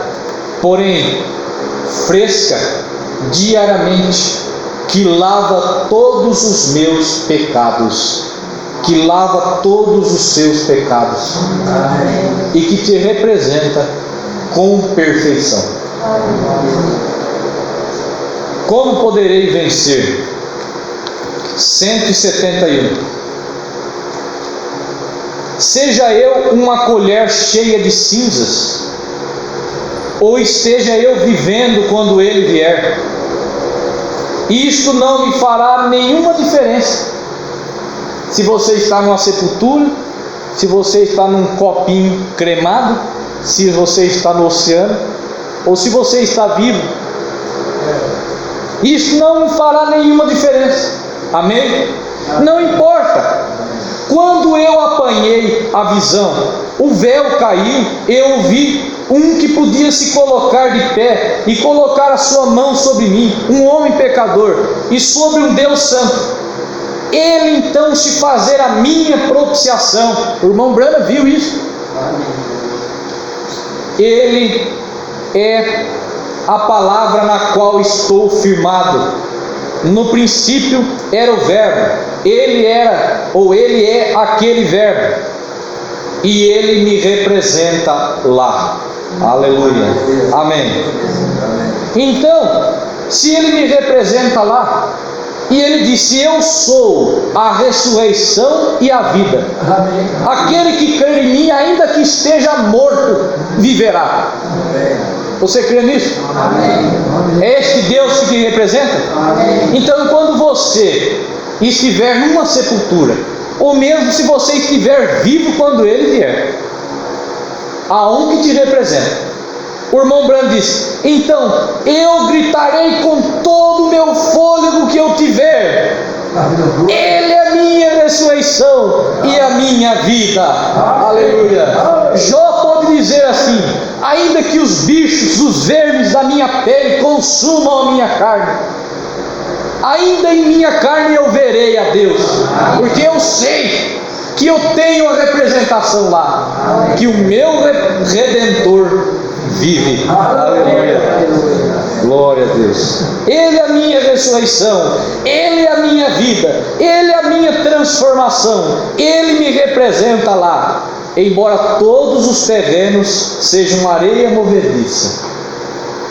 porém fresca, diariamente, que lava todos os meus pecados, que lava todos os seus pecados, e que te representa com perfeição. Como poderei vencer? 171. Seja eu uma colher cheia de cinzas, ou esteja eu vivendo quando ele vier, isto não me fará nenhuma diferença. Se você está numa sepultura, se você está num copinho cremado, se você está no oceano, ou se você está vivo, isso não me fará nenhuma diferença. Amém? Não importa. Quando eu apanhei a visão, o véu caiu, eu vi um que podia se colocar de pé e colocar a sua mão sobre mim, um homem pecador, e sobre um Deus santo. Ele então se fazer a minha propiciação. O irmão Branham viu isso. Ele é a palavra na qual estou firmado. No princípio era o verbo. Ele era, ou ele é aquele verbo, e ele me representa lá. Aleluia. Amém. Então, se ele me representa lá, e ele disse: eu sou a ressurreição e a vida. Amém. Aquele que crer em mim, ainda que esteja morto, viverá. Amém. Você crê nisso? Amém. É este Deus que te representa? Amém. Então, quando você estiver numa sepultura, ou mesmo se você estiver vivo quando ele vier. Há um que te representa. O irmão Branham disse: então eu gritarei com todo o meu fôlego que eu tiver. Ele é a minha ressurreição e a minha vida. Aleluia. Jó pode dizer assim: ainda que os bichos, os vermes da minha pele consumam a minha carne, ainda em minha carne eu verei a Deus, porque eu sei que eu tenho a representação lá, que o meu Redentor vive. Aleluia. Glória a Deus. Ele é a minha ressurreição, Ele é a minha vida, Ele é a minha transformação, Ele me representa lá. Embora todos os terrenos sejam areia movediça,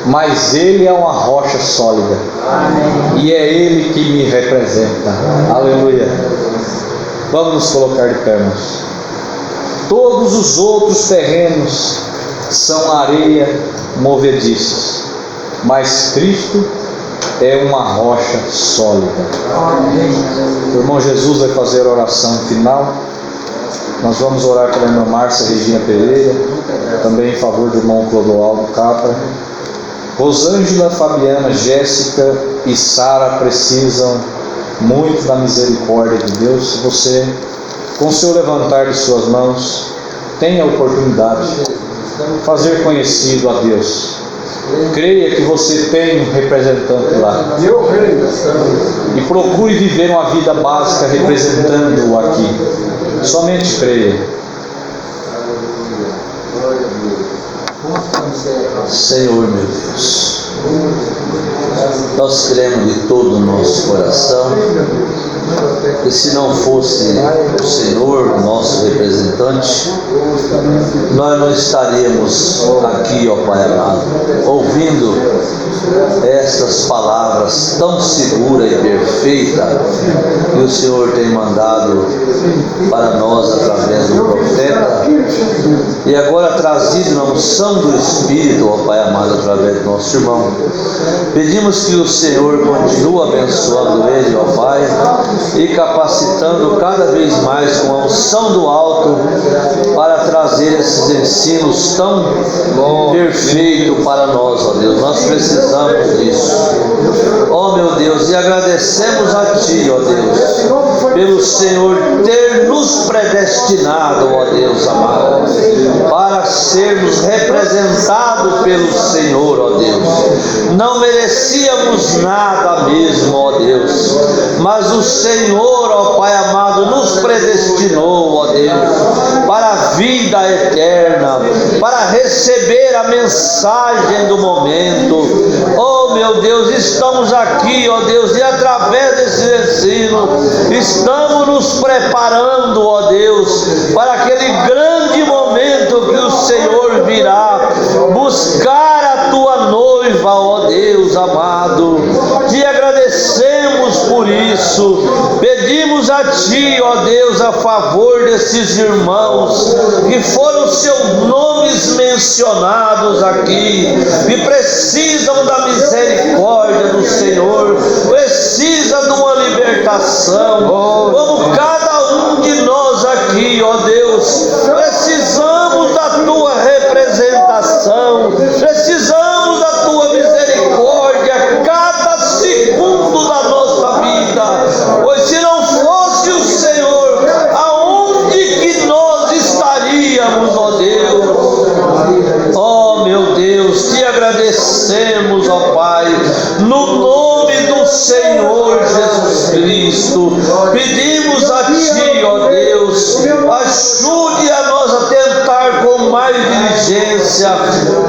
mas Ele é uma rocha sólida. Amém. E é Ele que me representa. Aleluia. Vamos nos colocar de pé, irmãos. Todos os outros terrenos são areia movediças, mas Cristo é uma rocha sólida. O irmão Jesus vai fazer a oração final. Nós vamos orar pela irmã Márcia Regina Pereira, também em favor do irmão Clodoaldo Capra. Rosângela, Fabiana, Jéssica e Sara precisam muito da misericórdia de Deus. Se você, com o seu levantar de suas mãos, tem a oportunidade de fazer conhecido a Deus, creia que você tem um representante lá, e procure viver uma vida básica representando-o aqui. Somente creia. Senhor meu Deus, nós cremos de todo o nosso coração que se não fosse o Senhor, nosso representante, nós não estaríamos aqui, ó Pai amado, ouvindo estas palavras tão segura e perfeita que o Senhor tem mandado para nós através do profeta, e agora trazido na unção do Espírito, ó Pai amado, através do nosso irmão. Pedimos que o Senhor continue abençoando ele, ó Pai, e capacitando cada vez mais com a unção do alto para trazer esses ensinos tão perfeitos para nós, ó Deus. Nós precisamos disso, ó meu Deus, e agradecemos a Ti, ó Deus, pelo Senhor ter nos predestinado, ó Deus amado, para sermos representados pelo Senhor, ó Deus. Não merecíamos nada mesmo, ó Deus, mas o Senhor, ó Pai amado, nos predestinou, ó Deus, para a vida eterna, para receber a mensagem do momento. Oh meu Deus, estamos aqui, ó Deus, e através desse ensino estamos nos preparando, ó Deus, para aquele grande momento que o Senhor virá buscar a Tua noiva, ó Deus amado. Te agradecemos por isso, pedimos a Ti, ó Deus, a favor desses irmãos que foram seus nomes mencionados aqui, que precisam da misericórdia do Senhor, precisa de uma libertação, como cada um de nós aqui, ó Deus, precisamos da Tua representação, precisamos da Tua misericórdia cada segundo da nossa vida, pois se não fosse o Senhor, aonde que nós estaríamos, ó Deus? Ó meu Deus, Te agradecemos, ó Pai, no nome do Senhor Jesus Cristo, pedimos a Ti, ó Deus, ajude a nós a tentar com mais diligência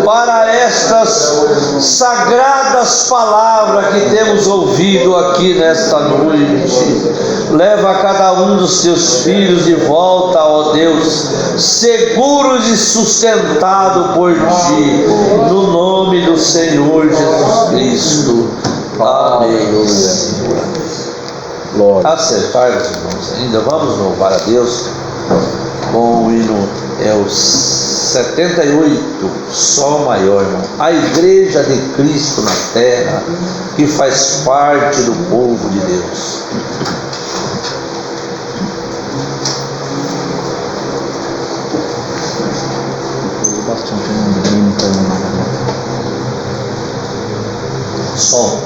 para estas sagradas palavras que temos ouvido aqui nesta noite. Leva cada um dos Teus filhos de volta, ó Deus, seguros e sustentados por Ti, no nome do Senhor Jesus Cristo. Amém. Acertar, irmãos, ainda vamos louvar a Deus com o hino, é o 78, Sol maior, irmão. A Igreja de Cristo na terra, que faz parte do povo de Deus. Som.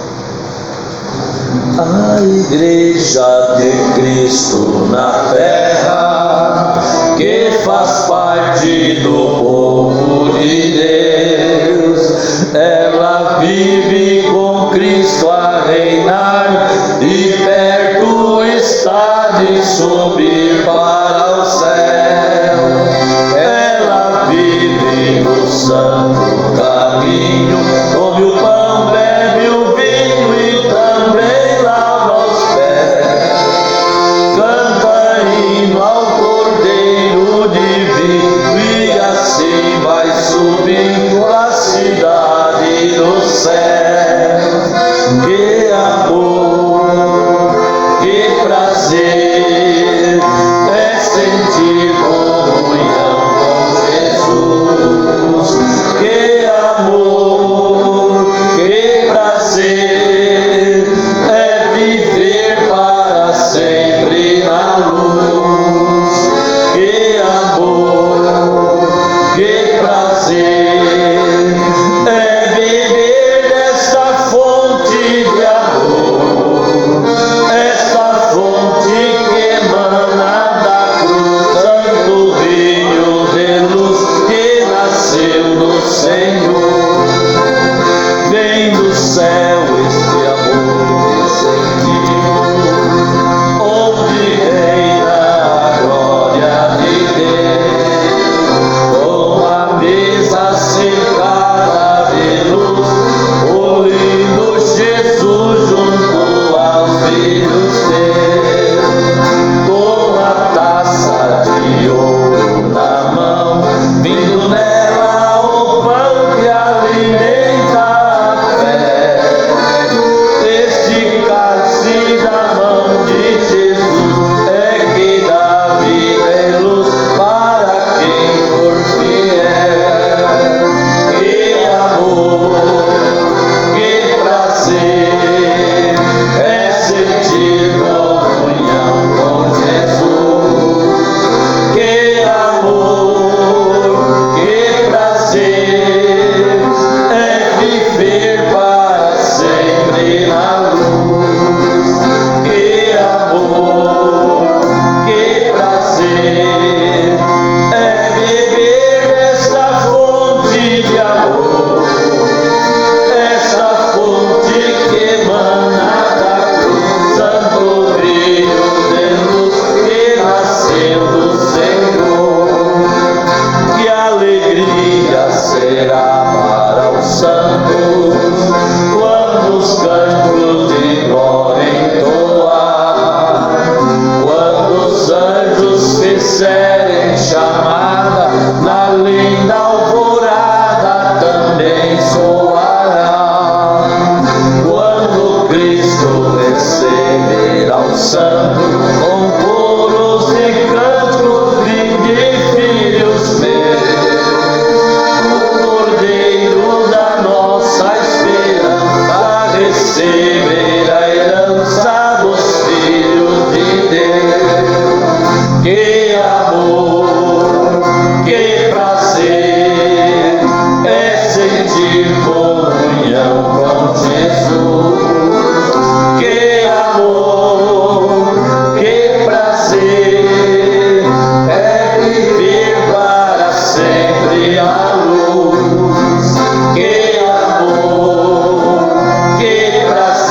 A Igreja de Cristo na terra, que faz parte do povo de Deus, ela vive com Cristo a reinar, e perto está de subir para o céu. Ela vive no santo caminho, come o pão, bebe o vinho e também lava os pés. Canta hino ao Cordeiro Divino e assim vai subindo a cidade do céu. Que amor, que prazer é sentir comunhão com Jesus. Que amor, que prazer é viver para sempre na luz. Que amor, que prazer é beber desta fonte de amor, esta fonte que emana da cruz, santo rio de luz que nasceu do Senhor. Vem do céu este amor descendido, onde reina a glória de Deus, com a mesa cercada de luz, o lindo Jesus junto aos filhos teus, com a taça de ouro na mão, vindo nela o pão que alimenta a fé. Este cálice da mão de Jesus é que dá vida e luz para quem for fiel. Que amor, que prazer é sentir comunhão com Jesus. Que amor, que prazer é viver para sempre na luz. Que amor, que prazer é beber desta fonte de amor, essa fonte que emana da cruz, santo rio de luz que nasceu do Senhor. Que alegria será para os santos quando os cantos de glória entoar, quando os anjos fizerem chamada, na linda alvorada também soará. Quando Cristo receberá os santos com coros e cantos de filhos meus, o Cordeiro da nossa esperança receberá a herança dos filhos de Deus. Que amor, que prazer é sentir comunhão com Jesus. Que amor, que prazer é viver para sempre a luz. Que amor, que prazer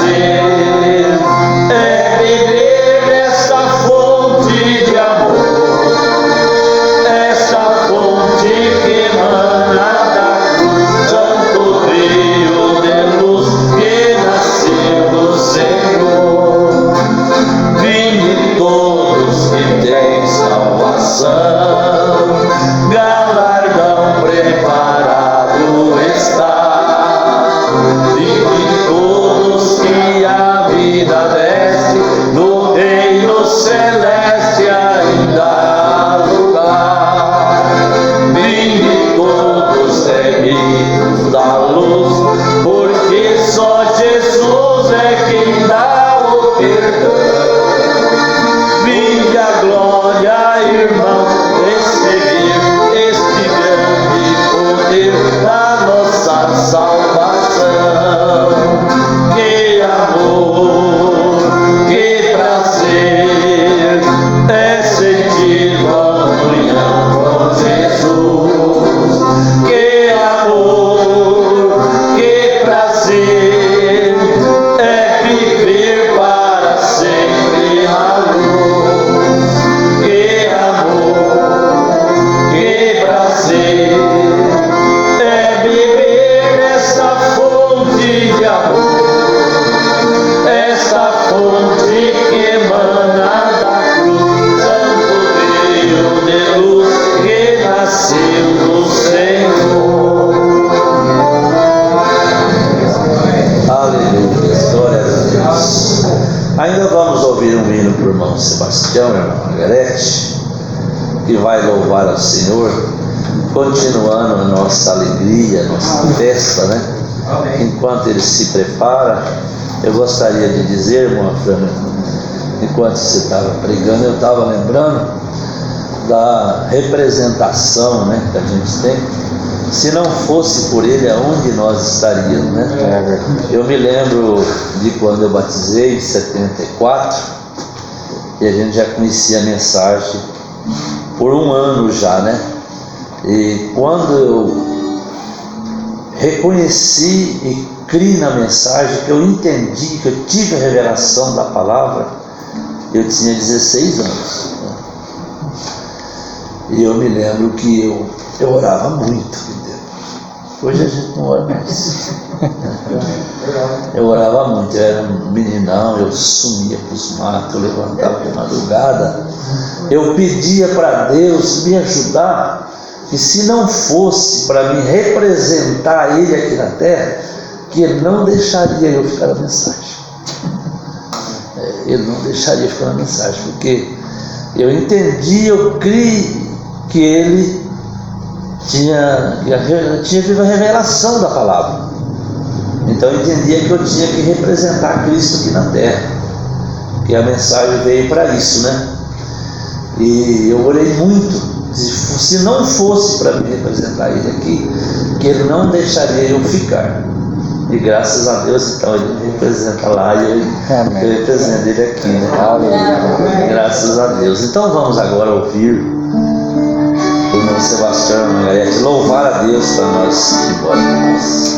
Deus. Ainda vamos ouvir um hino para o irmão Sebastião, irmã Margarete, que vai louvar ao Senhor, continuando a nossa alegria, a nossa festa, né? Enquanto ele se prepara, eu gostaria de dizer, irmã Fran, enquanto você estava pregando, eu estava lembrando da representação, né, que a gente tem. Se não fosse por ele, aonde nós estaríamos, né? Eu me lembro de quando eu batizei, em 74, e a gente já conhecia a mensagem por um ano já, né? E quando eu reconheci e criei na mensagem, que eu entendi, que eu tive a revelação da palavra, eu tinha 16 anos. E eu me lembro que eu orava muito. Hoje a gente não ora mais. Eu orava muito, eu era um meninão, eu sumia para os matos, eu levantava de madrugada. Eu pedia para Deus me ajudar, e se não fosse para me representar Ele aqui na terra, que Ele não deixaria eu ficar na mensagem. Ele não deixaria eu ficar na mensagem, porque eu entendi, eu criei que Ele tinha tido a revelação da palavra. Então eu entendia que eu tinha que representar Cristo aqui na terra, que a mensagem veio para isso, né? E eu orei muito, se não fosse para me representar Ele aqui, que Ele não deixaria eu ficar. E graças a Deus, então, Ele me representa lá e eu represento Ele aqui, né? Graças a Deus. Então vamos agora ouvir o irmão Sebastião e Margarete louvar a Deus para nós ir embora com nós.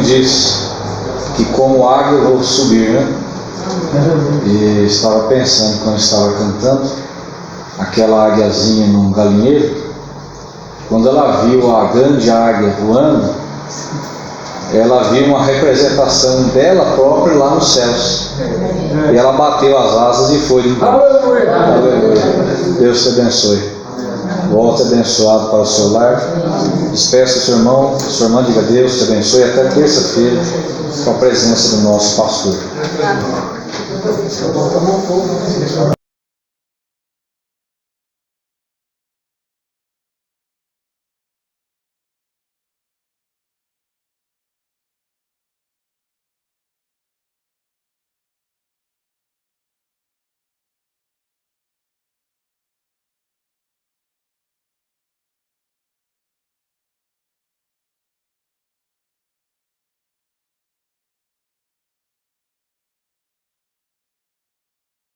Diz que como águia eu vou subir, né? E estava pensando quando estava cantando, aquela águiazinha num galinheiro, quando ela viu a grande águia voando, ela viu uma representação dela própria lá nos céus. E ela bateu as asas e foi embora. Aleluia. Deus te abençoe. Volte abençoado para o seu lar. Despeça o seu irmão, sua irmã, diga Deus te abençoe até terça-feira com a presença do nosso pastor.